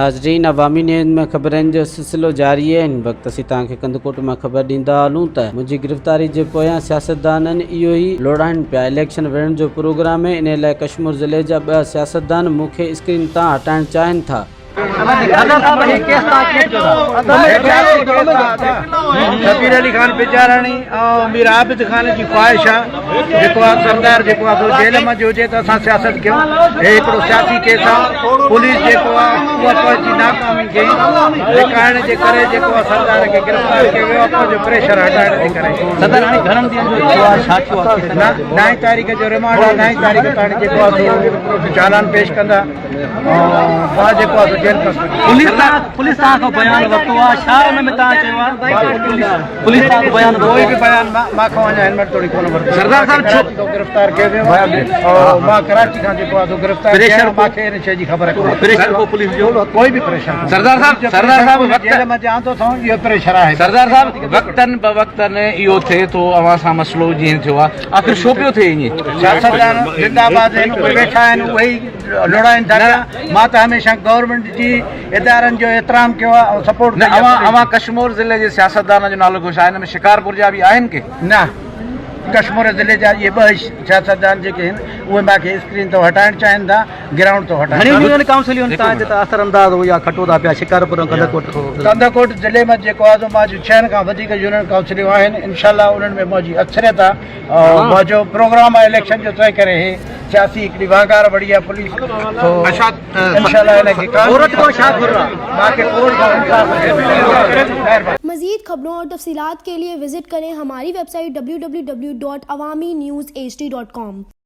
नाज़रीन, अवामी न्यूज़ में ख़बरनि जो सिलसिलो जारी है। इन वक्त असीं तव्हांखे कंदकोट में ख़बर ॾींदा हलूं त मुंहिंजी गिरफ़्तारी जे पोयां सियासतदाननि इहो ई लोड़ाइनि पिया इलेक्शन विढ़ण जो प्रोग्राम है। इन लाइ कश्मीर ज़िले जा 2 सियासतदान मूंखे स्क्रीन तां हटाइण चाहिनि था। शबीर अली खान बेचाराणी और मीर आबिद खान की ख्वाहिश है सरदार जेल में हुए तो असां सियासत क्यों एकड़ो सियासी केस है। पुलिस नाकामी कई ॾेखारण जे करे सरदार के गिरफ्तार किया जो प्रेशर हटाइण जे करे सरदार 9 तारीख़ जो रिमांड 9 तारीख़ ताईं चालान पेश कंदा। पुलिस बयान वरितो आहे छा हुन में तव्हां चयो आहे पुलिस बयान कोई भी बयान मां खां अञा हिन वटि थोरी कोन वरितो। सरदार साहब छो गिरफ़्तार कयो वियो और मां कराची खां जेको आहे गिरफ़्तार प्रेशर मूंखे हिन शइ जी ख़बर कोन्हे। प्रेशर को पुलिस जो कोई भी प्रेशर सरदार साहब जेल में जां थो थो इहो प्रेशर आहे। सरदार साहब वक्तन बवक्तन इहो थिए थो अवां सां मसलो जीअं थियो आहे आख़िर छो पियो थिए ईअं? सियासतदान जिंदाबाद आहिनि उहे वेठा आहिनि उहे ई लड़ाइनि था। मां त हमेशह गवर्नमेंट जी इदारनि जो एतिराम कयो आहे और सपोर्ट अवां कश्मीर ज़िले जे सियासतदान जो नालो घुसायो हिन में शिकारपुर जा बि आहिनि के न? कश्मीर ज़िले जा ये 2 सियासतदान जेके आहिनि उहे मूंखे स्क्रीन तो हटाइण चाहिनि था, ग्राउंड तो हटाइण। काउंसिलियूं असरअंदाज हो या खटो था पिया शिकारपुर कंदकोट ज़िले में जेको आहे मां 6 खां वधीक यूनियन काउंसिलियूं आहिनि। इंशाल्लाह उन्हनि में मुंहिंजी अक्सरियत आहे और मुंहिंजो प्रोग्राम आहे इलेक्शन जो तंहिं करे हे सियासी हिकिड़ी वांगार वड़ी आहे पुलिस तो इंशाल्लाह इनखे मज़ीद खबरों और तफसीलात के लिए विजिट करें हमारी वेबसाइट www.awamiNewsHD.com।